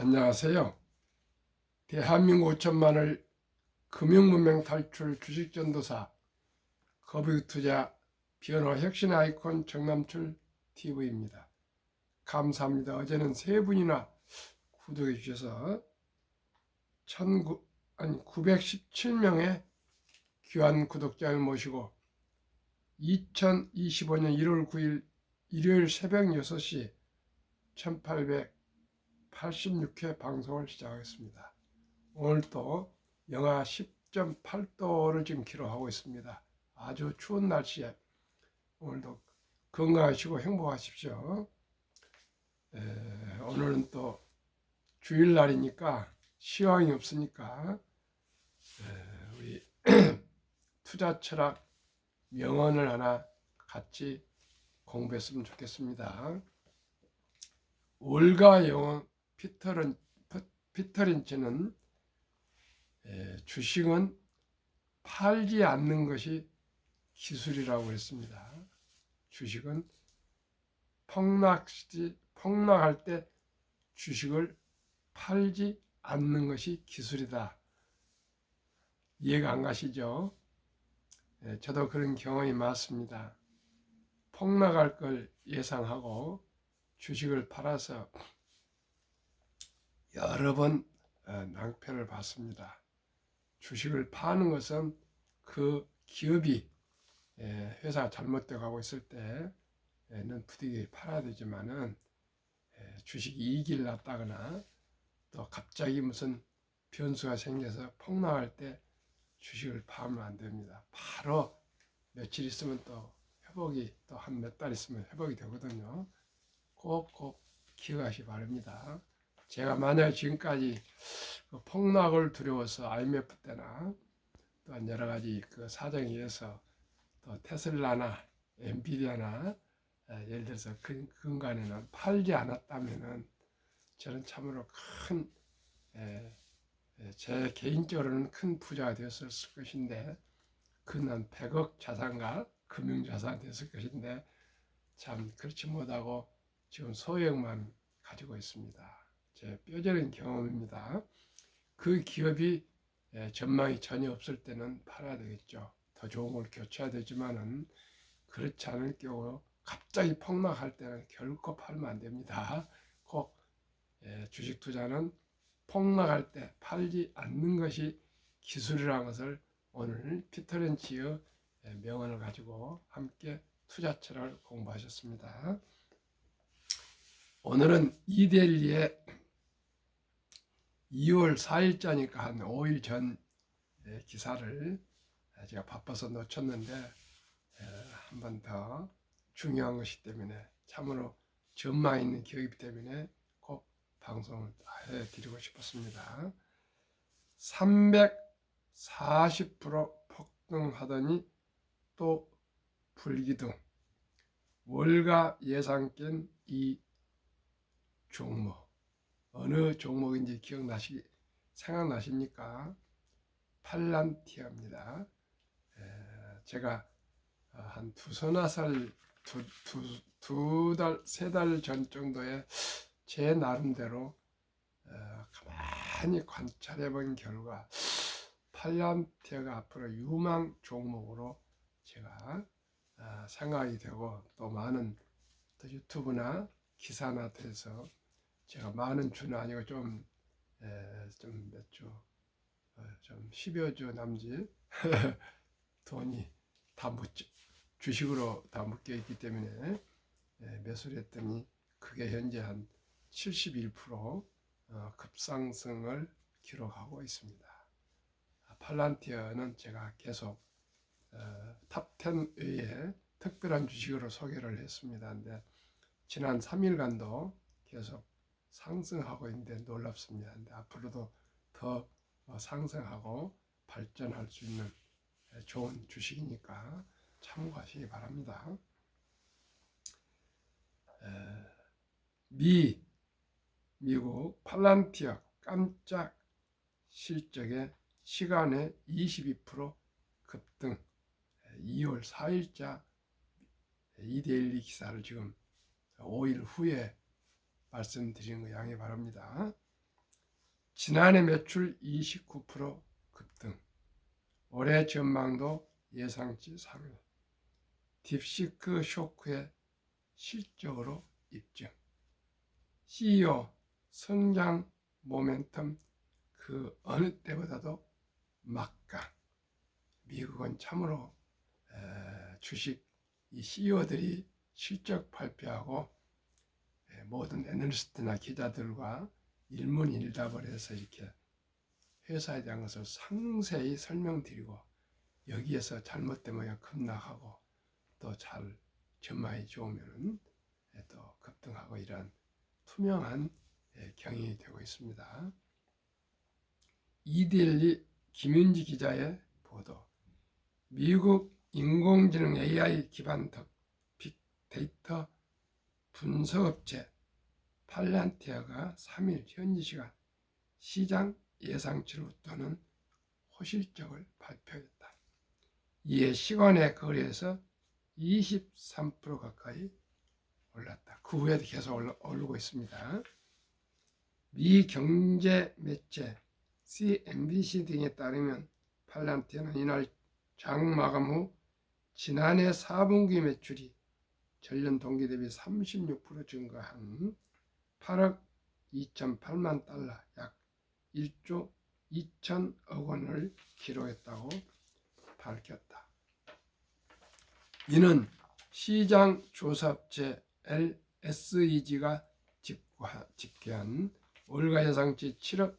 안녕하세요. 대한민국 5천만을 금융문명 탈출 주식전도사 거부투자 변호 혁신 아이콘 정남출 TV입니다. 감사합니다. 어제는 세 분이나 구독해 주셔서 917명의 귀한 구독자를 모시고 2025년 1월 9일 일요일 새벽 6시 1886회 방송을 시작하겠습니다. 오늘도 영하 10.8도를 지금 기록하고 있습니다. 아주 추운 날씨에 오늘도 건강하시고 행복하십시오. 오늘은 또 주일날이니까 시황이 없으니까 우리 투자 철학 명언을 하나 같이 공부했으면 좋겠습니다. 올가 영어 피터 린치는 주식은 팔지 않는 것이 기술이라고 했습니다. 주식은 폭락할 때 주식을 팔지 않는 것이 기술이다. 이해가 안 가시죠? 저도 그런 경험이 많습니다. 폭락할 걸 예상하고 주식을 팔아서 여러 번 낭패를 봤습니다. 주식을 파는 것은 그 기업이 회사가 잘못되어 가고 있을 때는 부득이 팔아야 되지만은 주식이 이익을 났다거나 또 갑자기 무슨 변수가 생겨서 폭락할 때 주식을 파면 안 됩니다. 바로 며칠 있으면 또 회복이 또 한 몇 달 있으면 회복이 되거든요. 꼭 기억하시 바랍니다. 제가 만약 지금까지 그 폭락을 두려워서 IMF 때나 또한 여러 가지 그 사정에 의해서 또 테슬라나 엔비디아나 예를 들어서 그 근간에는 팔지 않았다면은 저는 참으로 제 개인적으로는 큰 부자가 되었을 것인데 그는 100억 자산가 금융자산 됐을 것인데 참 그렇지 못하고 지금 소액만 가지고 있습니다. 제 뼈저린 경험입니다. 그 기업이 전망이 전혀 없을 때는 팔아야 되겠죠. 더 좋은 걸 교체해야 되지만은 그렇지 않을 경우 갑자기 폭락할 때는 결코 팔면 안 됩니다. 꼭 주식 투자는 폭락할 때 팔지 않는 것이 기술이라는 것을 오늘 피터 린치의 명언을 가지고 함께 투자 철학을 공부하셨습니다. 오늘은 이데일리의 2월 4일자니까 한 5일 전 기사를 제가 바빠서 놓쳤는데 한 번 더 중요한 것이기 때문에 참으로 전망 있는 기업이기 때문에 꼭 방송을 해드리고 싶었습니다. 340% 폭등하더니 또 불기둥. 월가 예상 깬 이 종목. 어느 종목인지 생각나십니까? 팔란티아입니다. 제가 한 세 달 전 정도에 제 나름대로 가만히 관찰해 본 결과 팔란티아가 앞으로 유망 종목으로 제가 생각이 되고 또 많은 또 유튜브나 기사나 돼서 제가 많은 주는 아니고 좀 몇 주, 좀 10여 주 남짓 돈이 다 주식으로 다 묶여 있기 때문에 매수를 했더니 그게 현재 한 71% 급상승을 기록하고 있습니다. 팔란티어는 제가 계속 탑10 외에 특별한 주식으로 소개를 했습니다. 근데 지난 3일간도 계속 상승하고 있는데 놀랍습니다. 근데 앞으로도 더 상승하고 발전할 수 있는 좋은 주식이니까 참고하시기 바랍니다. 미국 팔란티어 깜짝 실적의 시간에 22% 급등. 2월 4일자 이데일리 기사를 지금 5일 후에 말씀드리는 거 양해 바랍니다. 지난해 매출 29% 급등, 올해 전망도 예상치 상회, 딥시크 쇼크의 실적으로 입증, CEO 성장 모멘텀 그 어느 때보다도 막강. 미국은 참으로 주식 이 CEO들이 실적 발표하고 모든 애널리스트나 기자들과 일문일답을 해서 이렇게 회사에 대한 것을 상세히 설명드리고 여기에서 잘못되면 급락하고 또 잘 전망이 좋으면 또 급등하고 이런 투명한 경영이 되고 있습니다. 이데일리 김윤지 기자의 보도. 미국 인공지능 AI 기반 빅데이터 분석업체 팔란티아가 3일 현지 시간 시장 예상치를 웃도는 호실적을 발표했다. 이에 시간의 거래에서 23% 가까이 올랐다. 그 후에도 계속 오르고 있습니다. 미 경제 매체 CNBC 등에 따르면 팔란티아는 이날 장 마감 후 지난해 4분기 매출이 전년 동기 대비 36% 증가한 8억 2,008만 달러, 약 1조 2천억 원을 기록했다고 밝혔다. 이는 시장 조사업체 LSEG가 집계한 월가 예상치 7억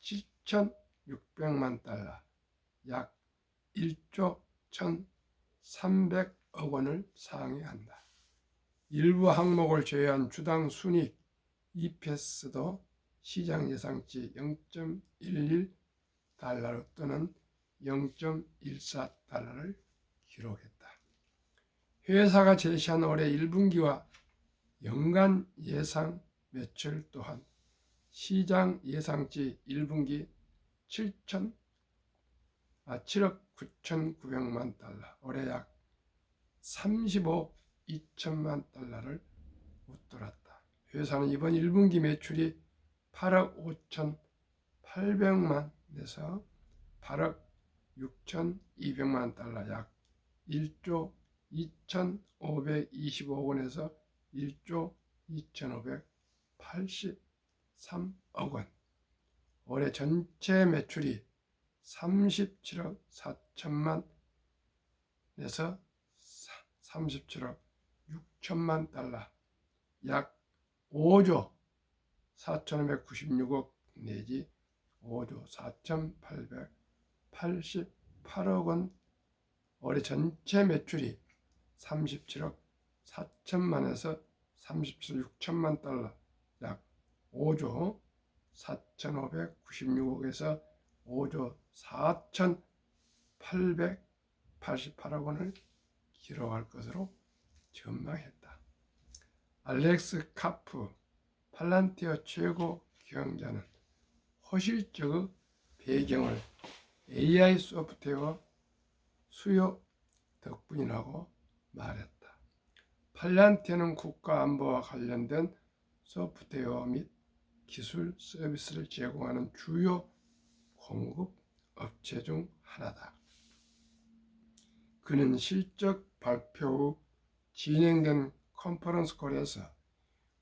7,600만 달러, 약 1조 1,300억 원을 상회한다. 일부 항목을 제외한 주당 순이익 EPS도 시장 예상치 0.11달러 또는 0.14달러를 기록했다. 회사가 제시한 올해 1분기와 연간 예상 매출 또한 시장 예상치 1분기 7억 9,900만 달러, 올해 약 35억 2천만 달러를 웃돌았다. 회사는 이번 1분기 매출이 8억 5,800만에서 8억 6,200만 달러, 약 1조 2,525억 원에서 1조 2,583억 원, 올해 전체 매출이 37억 4천만에서 37억 6천만 달러, 약 5조 4,596억 내지 5조 4,888억 원, 올해 전체 매출이 37억 4천만에서 37억 6천만 달러, 약 5조 4,596억에서 5조 4,888억 원을 기록할 것으로 전망했다. 알렉스 카프 팔란티아 최고 경영자는 호실적의 배경을 AI 소프트웨어 수요 덕분이라고 말했다. 팔란티아는 국가안보와 관련된 소프트웨어 및 기술 서비스를 제공하는 주요 공급 업체 중 하나다. 그는 실적 발표 후 진행된 컨퍼런스 콜에서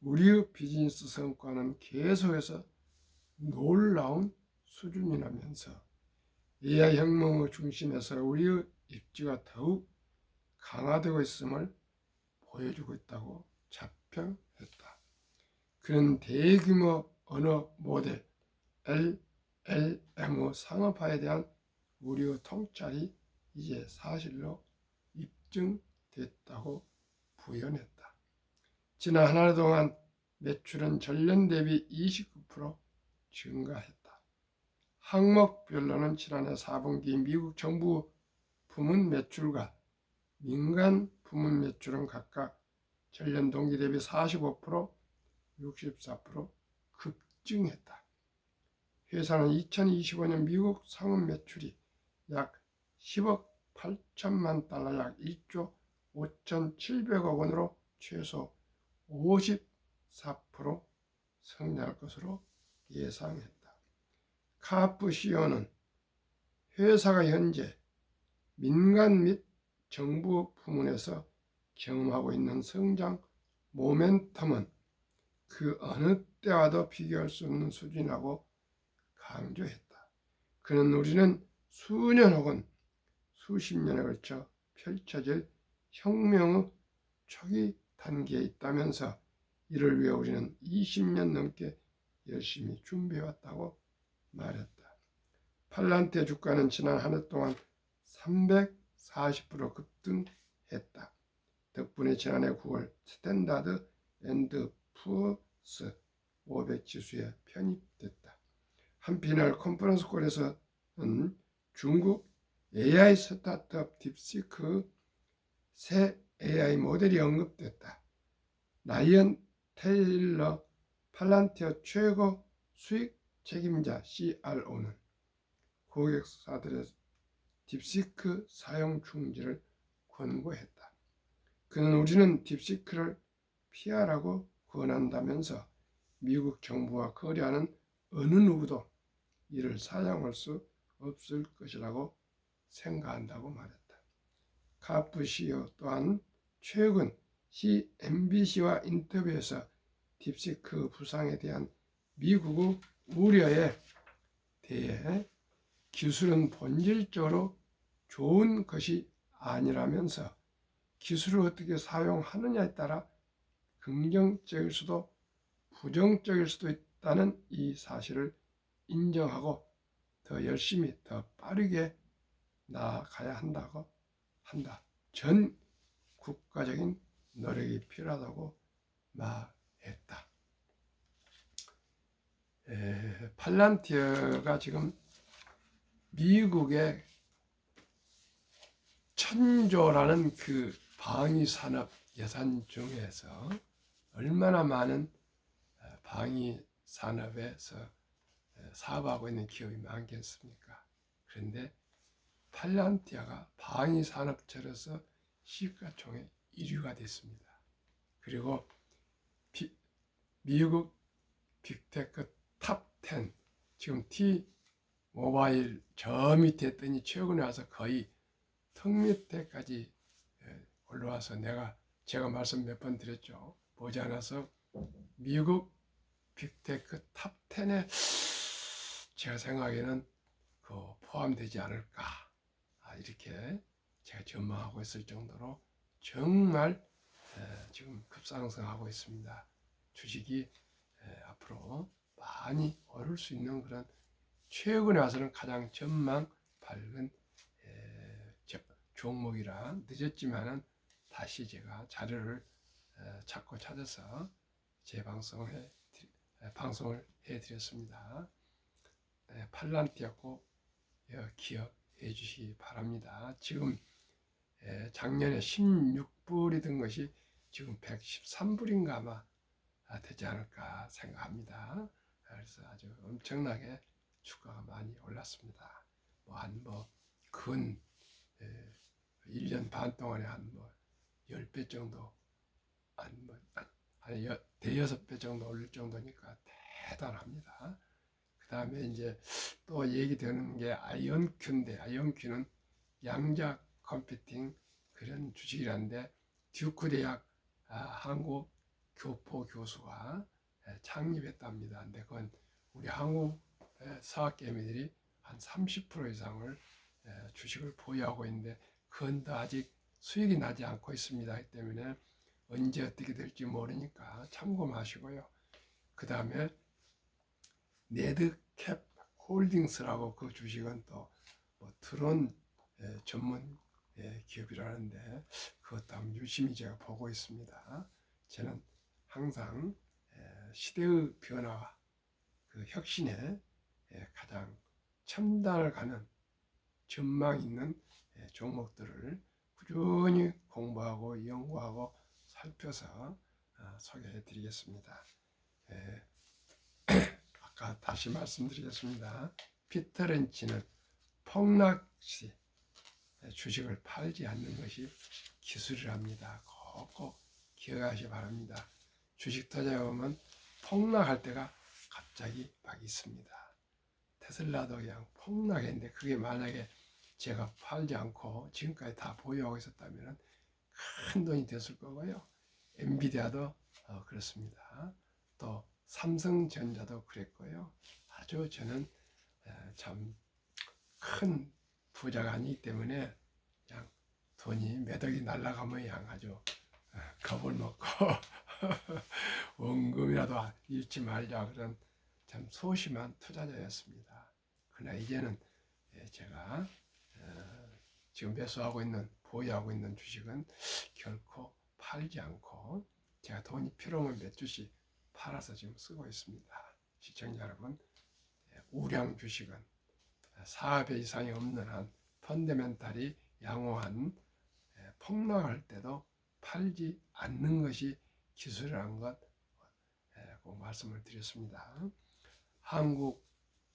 우리의 비즈니스 성과는 계속해서 놀라운 수준이라면서 AI 혁명의 중심에서 우리의 입지가 더욱 강화되고 있음을 보여주고 있다고 자평했다. 그는 대규모 언어 모델 LLM의 상업화에 대한 우리의 통찰이 이제 사실로 입증됐다고 부연했다. 지난 한 달 동안 매출은 전년 대비 29% 증가했다. 항목별로는 지난해 4분기 미국 정부 부문 매출과 민간 부문 매출은 각각 전년 동기 대비 45%, 64% 급증했다. 회사는 2025년 미국 상업 매출이 약 10억 8천만 달러, 약 1조 5,700억 원으로 최소 54% 성장할 것으로 예상했다. 카프 CEO는 회사가 현재 민간 및 정부 부문에서 경험하고 있는 성장 모멘텀은 그 어느 때와도 비교할 수 없는 수준이라고 강조했다. 그는 우리는 수년 혹은 수십 년에 걸쳐 펼쳐질 혁명의 초기 단계에 있다면서 이를 위해 우리는 20년 넘게 열심히 준비해왔다고 말했다. 팔란티의 주가는 지난 한 해 동안 340% 급등했다. 덕분에 지난해 9월 스탠다드 앤드 푸어스 500 지수에 편입됐다. 한편 컨퍼런스콜에서는 중국 AI 스타트업 딥시크 새 AI 모델이 언급됐다. 라이언 테일러 팔란티어 최고 수익 책임자 CRO는 고객사들의 딥시크 사용 중지를 권고했다. 그는 우리는 딥시크를 피하라고 권한다면서 미국 정부와 거래하는 어느 누구도 이를 사용할 수 없을 것이라고 생각한다고 말했다. 카프 CEO 또한 최근 CNBC와 인터뷰에서 딥시크 부상에 대한 미국의 우려에 대해 기술은 본질적으로 좋은 것이 아니라면서 기술을 어떻게 사용하느냐에 따라 긍정적일 수도 부정적일 수도 있다는 이 사실을 인정하고 더 열심히 더 빠르게 나아가야 한다. 전 국가적인 노력이 필요하다고 말했다. 팔란티어가 지금 미국의 천조라는 그 방위 산업 예산 중에서 얼마나 많은 방위 산업에서 사업하고 있는 기업이 많겠습니까? 그런데 팔란티아가 방위 산업체로서 시가총액 1위가 됐습니다. 그리고 미국 빅테크 탑 10, 지금 T 모바일 저 밑에 했더니 최근에 와서 거의 턱 밑에까지 올라와서 제가 말씀 몇 번 드렸죠. 보지 않아서 미국 빅테크 탑 10에 제가 생각에는 포함되지 않을까, 이렇게 제가 전망하고 있을 정도로 정말 지금 급상승하고 있습니다. 주식이 앞으로 많이 오를 수 있는 그런 최근에 와서는 가장 전망 밝은 종목이라 늦었지만은 다시 제가 자료를 찾고 찾아서 방송을 해드렸습니다. 팔란티아 꼭 기억해 주시기 바랍니다. 지금 작년에 16불이던 것이 지금 113불인가 아마 되지 않을까 생각합니다. 그래서 아주 엄청나게 주가가 많이 올랐습니다. 근 1년 반 동안에 한 10배 정도, 대여섯 배 정도 올릴 정도니까 대단합니다. 그 다음에 이제 또 얘기되는 게 아이언큐인데, 아이언큐는 양자 컴퓨팅 그런 주식이란데, 듀크 대학 한국 교포 교수가 창립했답니다. 근데 그건 우리 한국 서학개미들이 한 30% 이상을 주식을 보유하고 있는데, 그건 더 아직 수익이 나지 않고 있습니다. 하기 때문에 언제 어떻게 될지 모르니까 참고하시고요. 그 다음에 네드캡 홀딩스라고, 그 주식은 또 드론 전문 기업이라는데 그것도 한번 유심히 제가 보고 있습니다. 저는 항상 시대의 변화와 그 혁신에 가장 첨단을 가는 전망 있는 종목들을 꾸준히 공부하고 연구하고 살펴서 소개해 드리겠습니다. 아까 다시 말씀드리겠습니다. 피터 렌치는 폭락시 주식을 팔지 않는 것이 기술이랍니다. 꼭 기억하시기 바랍니다. 주식 투자해 보면 폭락할 때가 갑자기 막 있습니다. 테슬라도 그냥 폭락했는데 그게 만약에 제가 팔지 않고 지금까지 다 보유하고 있었다면 큰 돈이 됐을 거고요. 엔비디아도 그렇습니다. 또 삼성전자도 그랬고요. 아주 저는 참 큰 부자가 아니기 때문에 그냥 돈이 몇 억이 날아가면 그냥 아주 겁을 먹고 원금이라도 잃지 말자 그런 참 소심한 투자자였습니다. 그러나 이제는 제가 지금 매수하고 있는 보유하고 있는 주식은 결코 팔지 않고 제가 돈이 필요하면 몇 주씩 팔아서 지금 쓰고 있습니다. 시청자 여러분, 우량 주식은 4배 이상이 없는 한 펀더멘탈이 양호한 폭락할 때도 팔지 않는 것이 기술이라는 것 꼭 말씀을 드렸습니다. 한국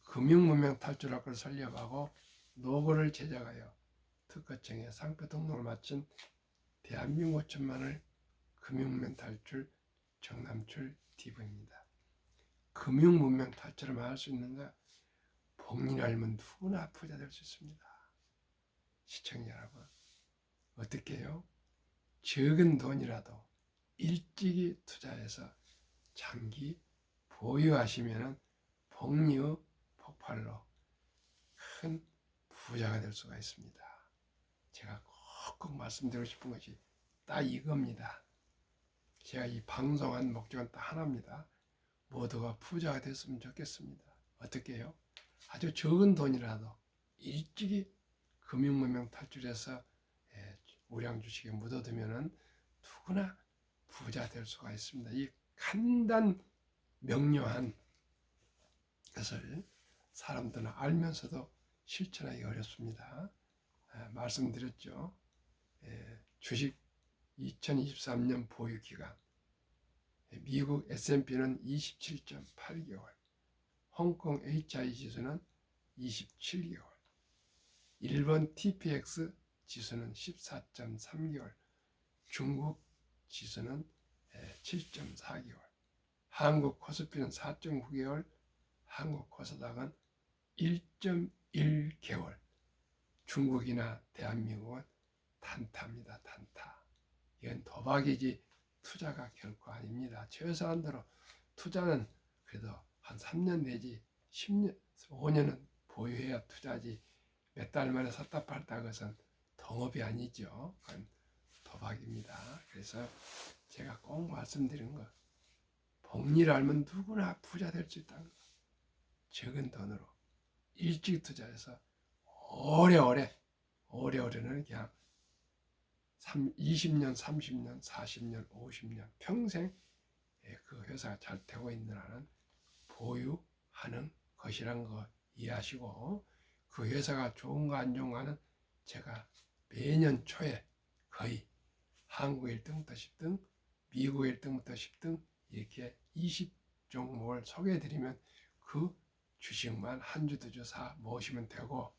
금융문명 탈출학을 설립하고 노고를 제작하여 특허청에 상표 등록을 마친 대한민국 천만을 금융문명 탈출 정남출 디브입니다. 금융문명 탈출을 할 수 있는가? 복리를 알면 누구나 부자 될 수 있습니다. 시청자 여러분, 어떻게 해요? 적은 돈이라도 일찍이 투자해서 장기 보유하시면 복리의 폭발로 큰 부자가 될 수가 있습니다. 제가 꼭 말씀드리고 싶은 것이 딱 이겁니다. 제가 이 방송한 목적은 딱 하나입니다. 모두가 부자가 됐으면 좋겠습니다. 어떻게 해요? 아주 적은 돈이라도 일찍이 금융문명 탈출해서 우량 주식에 묻어두면 누구나 부자 될 수가 있습니다. 이 간단 명료한 것을 사람들은 알면서도 실천하기 어렵습니다. 말씀드렸죠. 주식 2023년 보유 기간, 미국 S&P는 27.8개월, 홍콩 HI 지수는 27개월, 일본 TPX 지수는 14.3개월, 중국 지수는 7.4개월, 한국 코스피는 4.9개월, 한국 코스닥은 1.1개월, 중국이나 대한민국은 단타입니다. 단타. 이건 도박이지 투자가 결코 아닙니다. 최소한도로 투자는 그래도 한 3년 내지 10년, 5년은 보유해야 투자지 몇 달 만에 샀다 팔다 것은 동업이 아니죠. 그건 도박입니다. 그래서 제가 꼭 말씀드린 거, 복리를 알면 누구나 부자 될 수 있다는 거. 적은 돈으로 일찍 투자해서 오래오래는 그냥 20년, 30년, 40년, 50년 평생 그 회사가 잘 되고 있는 한은 보유하는 것이란 거 이해하시고, 그 회사가 좋은가 안 좋은가는 제가 매년 초에 거의 한국 1등부터 10등, 미국 1등부터 10등 이렇게 20종목을 소개해드리면 그 주식만 한 주 두 주 사 모으시면 되고,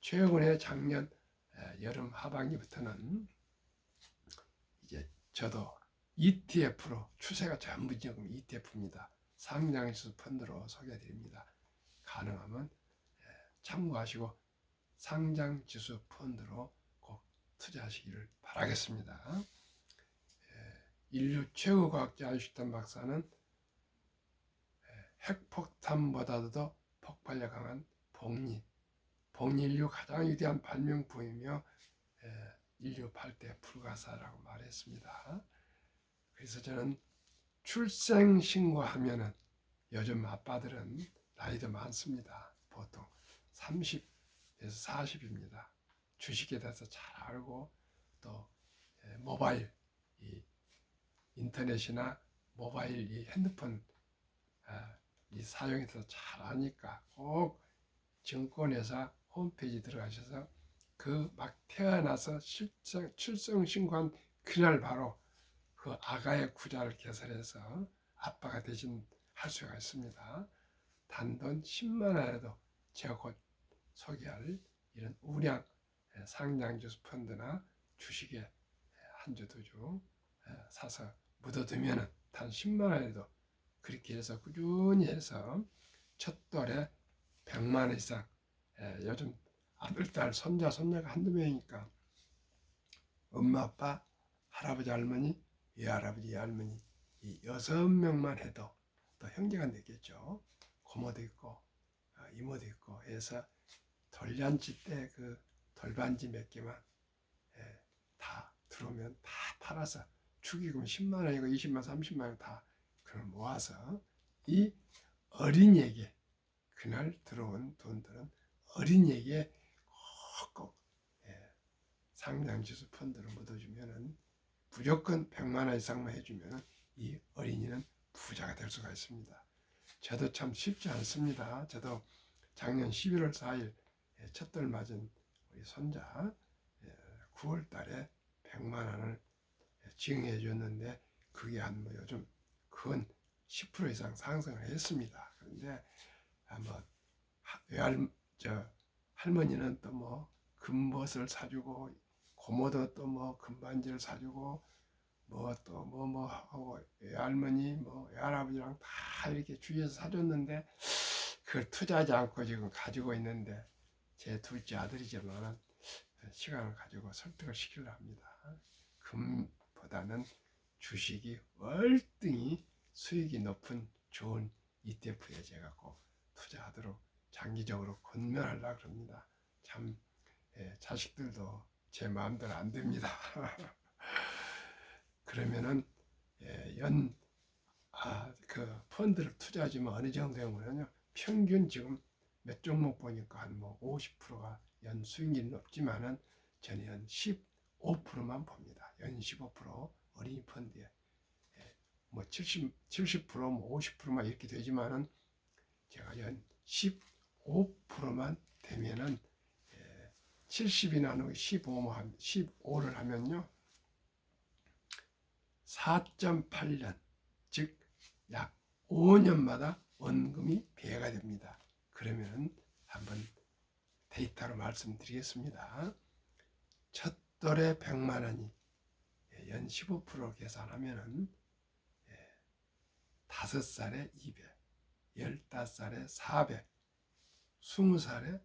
최근에 작년 여름 하반기부터는 이제 저도 ETF로, 추세가 전부 지금 ETF입니다. 상장지수 펀드로 소개해드립니다. 가능하면 참고하시고 상장지수 펀드로 꼭 투자하시기를 바라겠습니다. 인류 최고 과학자 아인슈타인 박사는 핵폭탄보다도 폭발력 강한 복리 인류 가장 위대한 발명품이며 인류 발대 불가사라고 말했습니다. 그래서 저는 출생신고하면은 요즘 아빠들은 나이도 많습니다. 보통 30에서 40입니다. 주식에 대해서 잘 알고 또 모바일 인터넷이나 모바일 핸드폰 이 사용해서 잘 아니까 꼭 증권회사 홈페이지 들어가셔서 그 막 태어나서 출생신고한 그날 바로 그 아가의 구자를 개설해서 아빠가 대신 할 수가 있습니다. 단돈 10만 원에도 제가 곧 소개할 이런 우량 상장주수 펀드나 주식에 한 주 두 주 사서 묻어두면 단 10만 원에도 그렇게 해서 꾸준히 해서 첫 돌에 100만 원 이상. 요즘 아들, 딸, 손자, 손녀가 한두 명이니까 엄마, 아빠, 할아버지, 할머니, 외할아버지, 외할머니 이 6명만 해도 또 형제가 되겠죠. 고모도 있고 이모도 있고 해서 돌잔치 때 그 돌반지 몇 개만 다 들어오면 다 팔아서 축의금 10만 원이고 20만 원, 30만 원 다 그걸 모아서 이 어린이에게 그날 들어온 돈들은 어린이에게 꼭 상장지수 펀드로 묻어주면은 무조건 100만 원 이상만 해주면은 이 어린이는 부자가 될 수가 있습니다. 저도 참 쉽지 않습니다. 저도 작년 11월 4일 첫돌 맞은 우리 손자 9월 달에 100만 원을 징해 줬는데 그게 한 뭐 요즘 그건 10% 이상 상승을 했습니다. 그런데 뭐 할머니는 또 뭐 금벗을 사주고 고모도 또 뭐 금반지를 사주고 뭐 또 뭐 하고 외할머니 뭐 외할아버지랑 다 이렇게 주위에서 사줬는데 그걸 투자하지 않고 지금 가지고 있는데 제 둘째 아들이지만은 시간을 가지고 설득을 시키려 합니다. 금보다는 주식이 월등히 수익이 높은 좋은 ETF에 제가 꼭 투자하도록 장기적으로 권면하려고 합니다. 참 자식들도 제 마음대로 안 됩니다. 그러면은 그 펀드를 투자하지만 어느 정도 되면요 평균 지금 몇 종목 보니까 한 뭐 50%가 연 수익률이 높지만은 저는 연 15%만 봅니다. 연 15% 어린이 펀드에 뭐 70%, 뭐 50%만 이렇게 되지만은 제가 연 15%만 되면은 70이 나누고 15를 하면요 4.8년 즉 약 5년마다 원금이 배가 됩니다. 그러면 한번 데이터로 말씀드리겠습니다. 첫 돌에 100만 원이 연 15% 계산하면은 5살에 200, 15살에 400, 20살에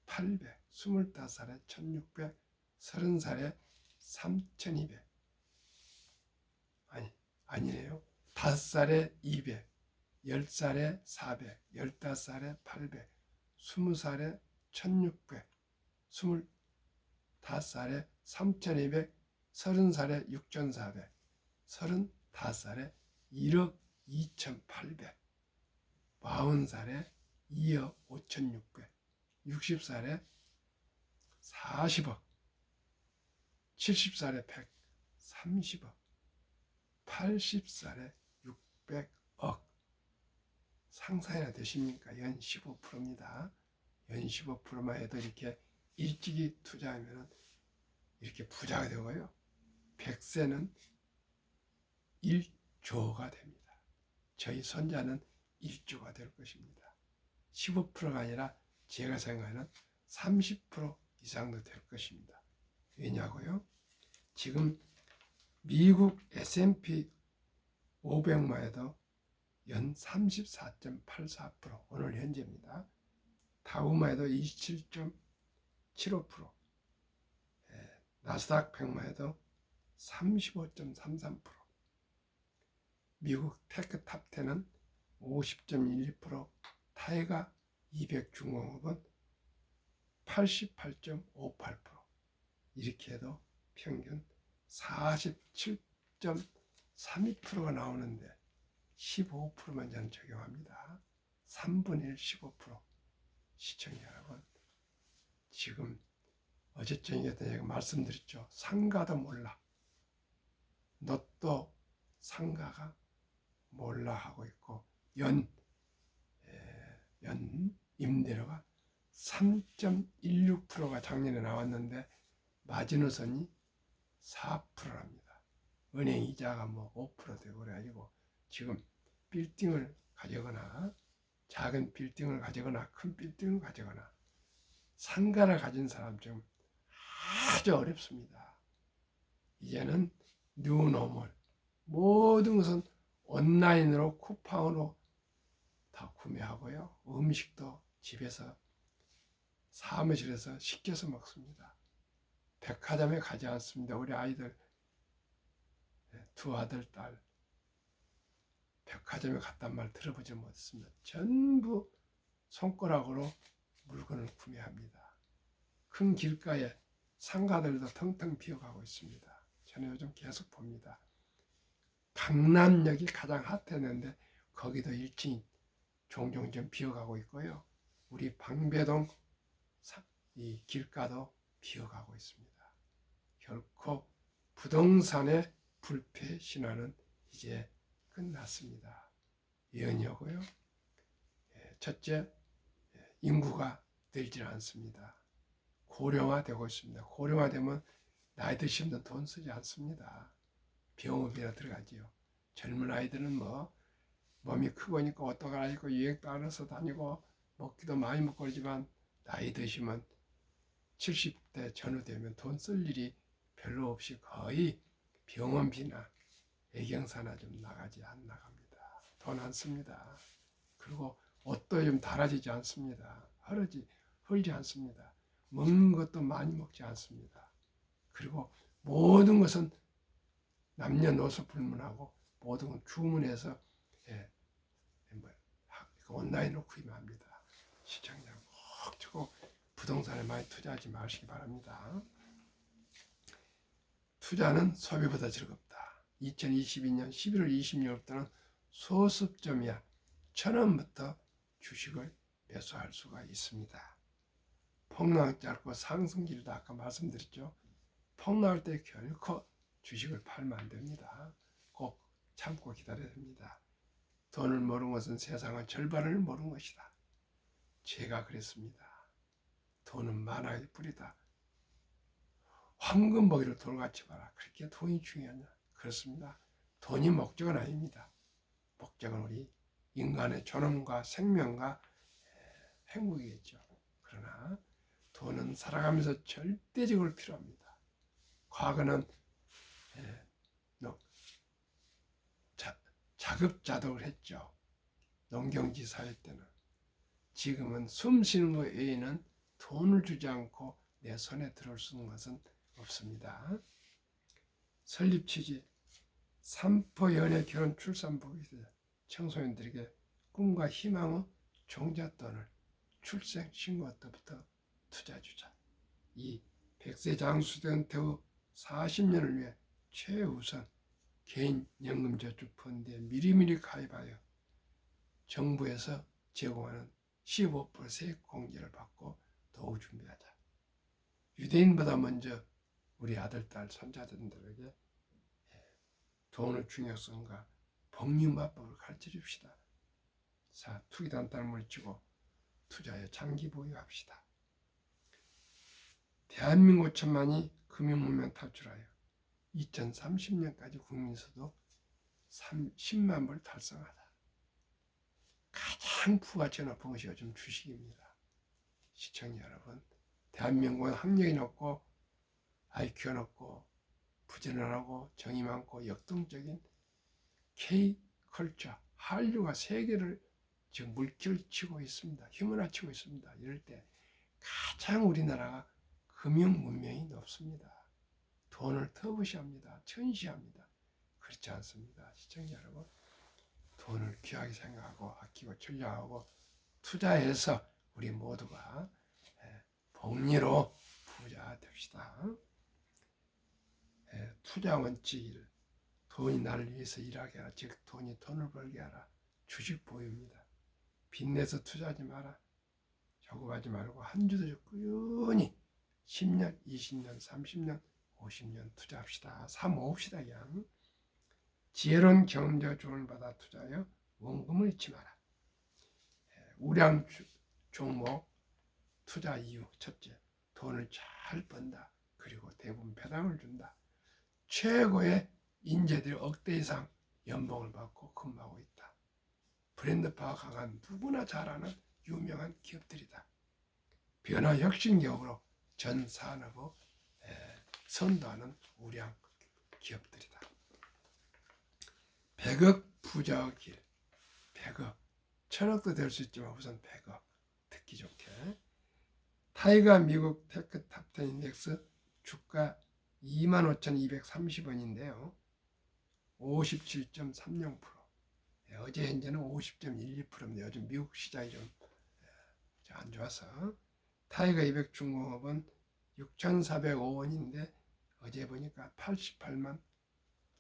800, 25살에 1600, 30살에 3200. 아니네요. 5살에 200, 10살에 400, 15살에 800, 20살에 1600, 25살에 3200, 30살에 6400, 35살에 1억 2800, 40살에 2억 5600, 60살에 40억, 70살에 130억, 80살에 600억. 상상이나 되십니까? 연 15%입니다. 연 15%만 해도 이렇게 일찍이 투자하면 이렇게 부자가 되고요. 100세는 1조가 됩니다. 저희 손자는 1조가 될 것입니다. 15%가 아니라 제가 생각하는 30% 이상도 될 것입니다. 왜냐고요? 지금 미국 S&P 500만 해도 연 34.84% 오늘 현재입니다. 다우만 해도 27.75%, 나스닥 100만 해도 35.33%, 미국 테크 탑10은 50.12%, 타이가 200 중공업은 88.58%, 이렇게 해도 평균 47.32%가 나오는데 15%만 저는 적용합니다. 3분의 1, 15%. 시청자 여러분, 지금 어제 저녁에 제가 말씀드렸죠. 상가도 몰라. 로또 상가가 몰라 하고 있고 연 임대료가 3.16%가 작년에 나왔는데 마지노선이 4%랍니다. 은행 이자가 뭐 5% 되고 그래가지고 지금 빌딩을 가져거나 작은 빌딩을 가져거나 큰 빌딩을 가져거나 상가를 가진 사람 좀 아주 어렵습니다. 이제는 뉴노멀 모든 것은 온라인으로 쿠팡으로 다 구매하고요. 음식도 집에서 사무실에서 시켜서 먹습니다. 백화점에 가지 않습니다. 우리 아이들, 두 아들, 딸 백화점에 갔단 말 들어보지 못했습니다. 전부 손가락으로 물건을 구매합니다. 큰 길가에 상가들도 텅텅 비어가고 있습니다. 저는 요즘 계속 봅니다. 강남역이 가장 핫했는데 거기도 1층이 종종 좀 비어가고 있고요. 우리 방배동 이 길가도 비어가고 있습니다. 결코 부동산의 불패 신화는 이제 끝났습니다. 예언이고요. 첫째, 인구가 늘질 않습니다. 고령화되고 있습니다. 고령화되면 나이 드신 분은 돈 쓰지 않습니다. 병원비나 들어가지요. 젊은 아이들은 몸이 크고니까 옷도 갈아입고 유행도 안 해서 다니고 먹기도 많이 먹고 그러지만 나이 드시면 70대 전후되면 돈 쓸 일이 별로 없이 거의 병원비나 애경사나 좀 나가지 안 나갑니다. 돈 안 씁니다. 그리고 옷도 좀 달아지지 않습니다. 흐르지 않습니다. 먹는 것도 많이 먹지 않습니다. 그리고 모든 것은 남녀노소 불문하고 모든 건 주문해서 온라인으로 구입합니다. 시청자 꼭 저거 부동산에 많이 투자하지 마시기 바랍니다. 투자는 소비보다 즐겁다. 2022년 11월 26일부터는 소습점이야 1,000원부터 주식을 매수할 수가 있습니다. 폭락 짧고 상승기류다 아까 말씀드렸죠. 폭락할 때 결코 주식을 팔면 안 됩니다. 꼭 참고 기다려야 됩니다. 돈을 모르는 것은 세상의 절반을 모르는 것이다. 제가 그랬습니다. 돈은 만화의 뿌리다. 황금 보기를 돌같이 봐라. 그렇게 돈이 중요하냐? 그렇습니다. 돈이 목적은 아닙니다. 목적은 우리 인간의 존엄과 생명과 행복이겠죠. 그러나 돈은 살아가면서 절대적으로 필요합니다. 과거는 자급자족을 했죠. 농경지 사회 때는. 지금은 숨 쉬는 것 외에는 돈을 주지 않고 내 손에 들어올 수 있는 것은 없습니다. 설립 취지, 삼포 연애 결혼 출산복이 청소년들에게 꿈과 희망의 종잣돈을 출생 신고 때부터 투자 주자. 이 100세 장수된 은퇴 후 40년을 위해 최우선 개인연금저축펀드에 미리미리 가입하여 정부에서 제공하는 15% 세액 공제를 받고 노후 준비하자. 유대인보다 먼저 우리 아들, 딸, 손자들에게 돈의 중요성과 복리마법을 가르쳐 줍시다. 자, 투기단단을 물리치고 투자에 장기 보유합시다. 대한민국 5천만이 금융문명 탈출하여 2030년까지 국민수도 10만 불 달성하다. 가장 부가치가 높은 것이 요즘 주식입니다. 시청자 여러분, 대한민국은 학력이 높고 IQ가 높고 부지런하고 정이 많고 역동적인 K컬처, 한류가 세계를 지금 물결치고 있습니다. 휘몰아치고 있습니다. 이럴 때 가장 우리나라가 금융 문명이 높습니다. 돈을 터부시합니다. 천시합니다. 그렇지 않습니다. 시청자 여러분, 돈을 귀하게 생각하고 아끼고 전략하고 투자해서 우리 모두가 복리로 부자 됩시다. 투자 원칙 1. 돈이 나를 위해서 일하게 하라. 즉 돈이 돈을 벌게 하라. 주식 보유입니다. 빚내서 투자하지 마라. 저급하지 말고 한 주도 꾸준히 10년, 20년, 30년, 50년 투자합시다. 사 모읍시다. 그냥. 지혜로운 경험자가 조언을 받아 투자하여 원금을 잃지 마라. 우량 종목 투자 이유 첫째, 돈을 잘 번다. 그리고 대부분 배당을 준다. 최고의 인재들이 억대 이상 연봉을 받고 근무하고 있다. 브랜드파가 강한 누구나 잘 아는 유명한 기업들이다. 변화 혁신 기업으로 전 산업을 선도하는 우량 기업들이다. 100억 부자의 길. 100억. 1000억도 될 수 있지만 우선 100억. 특히 좋게. 타이가 미국 테크 탑10 인덱스 주가 25,230원인데요. 57.30%. 어제 현재는 50.12%입니다. 요즘 미국 시장이 좀 안 좋아서. 타이거 200 중공업은 6,405원인데 어제 보니까 88만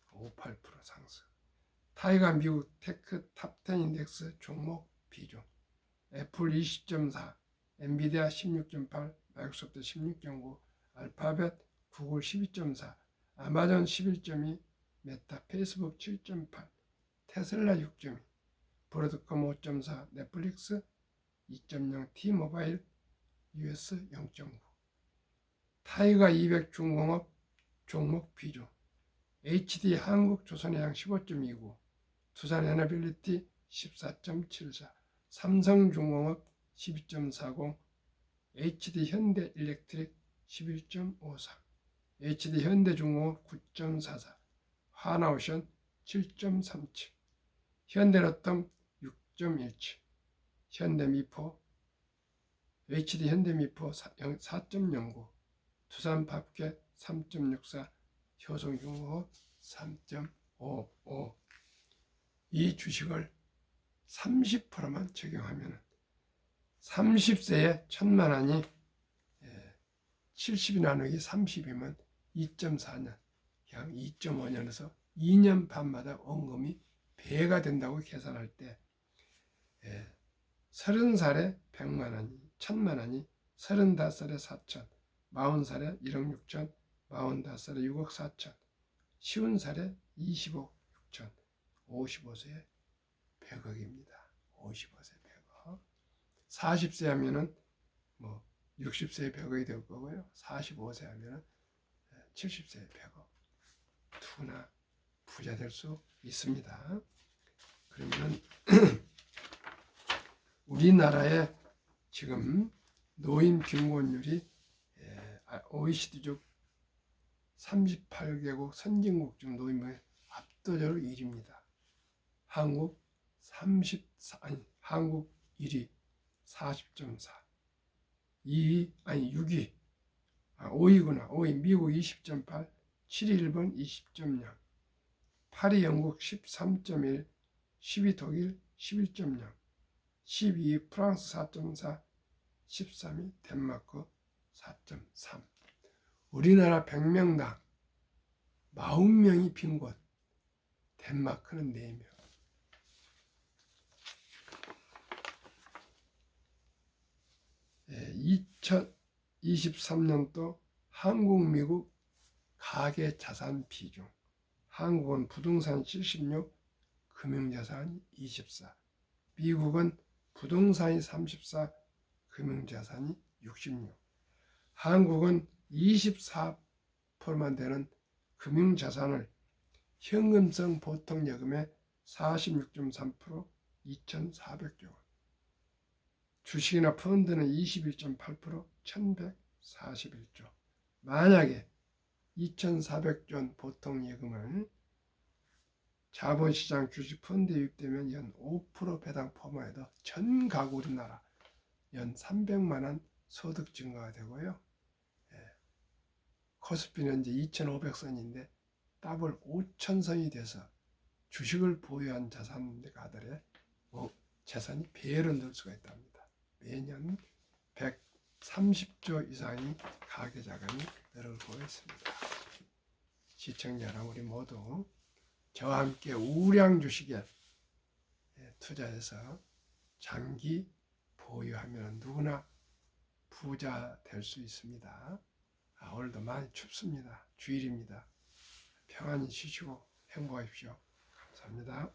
58% 상승. 타이거 미국 테크 탑10 인덱스 종목 비중. 애플 20.4, 엔비디아 16.8, 마이크로소프트 16.9, 알파벳, 구글 12.4, 아마존 11.2, 메타, 페이스북 7.8, 테슬라 6.2, 브로드컴 5.4, 넷플릭스 2.0, T모바일 US 0.9. 타이거 200 중공업 종목 비중. HD 한국 조선해양 15.29, 두산 에너빌리티 14.74, 삼성중공업 12.40, HD 현대 일렉트릭 11.54, HD 현대중공업 9.44, 하나오션 7.37, 현대로텀 6.17, 현대미포, HD 현대미포 4.09, 두산밥켓 3.64, 효성중공업 3.55. 이 주식을 30%만 적용하면 30세에 1,000만 원이 70이 나누기 30이면 2.4년, 약 2.5년에서 2년 반마다 원금이 배가 된다고 계산할 때 30살에 100만 원이, 1,000만 원이 35살에 4천, 40살에 1억 6천, 45살에 6억 4천, 50살에 20억 6천, 55세에 100억입니다. 55세 100억. 40세 하면은 60세에 100억이 될 거고요. 45세 하면은 70세에 100억. 누구나 부자 될 수 있습니다. 그러면은 우리나라의 지금 노인 빈곤율이 OECD족 38개국 선진국 중 노인의 압도적으로 1위입니다. 한국 1위 40.4, 6위, 5위구나. 5위 미국 20.8, 7위 일본 20.0, 8위 영국 13.1, 10위 독일 11.0, 12위 프랑스 4.4, 13위 덴마크 4.3. 우리나라 100명당 40명이 빈 곳, 덴마크는 4명. 2023년도 한국, 미국 가계 자산 비중. 한국은 부동산 76, 금융자산 24. 미국은 부동산이 34, 금융자산이 66. 한국은 24%만 되는 금융자산을 현금성 보통예금의 46.3%, 2,400조 원. 주식이나 펀드는 21.8%, 1,141조. 만약에 2,400조 원 보통예금을 자본시장 주식 펀드에 유입되면 연 5% 배당 포함해도 전 가구 우리나라 연 300만 원 소득 증가가 되고요. 코스피는 이제 2,500선인데 더블 5,000선이 돼서 주식을 보유한 자산가들의 재산이 배로 늘 수가 있답니다. 매년 130조 이상의 가계자금이 늘어나고 있습니다. 시청자 여러분, 우리 모두 저와 함께 우량 주식에 투자해서 장기 보유하면 누구나 부자 될 수 있습니다. 오늘도 많이 춥습니다. 주일입니다. 평안히 쉬시고 행복하십시오. 감사합니다.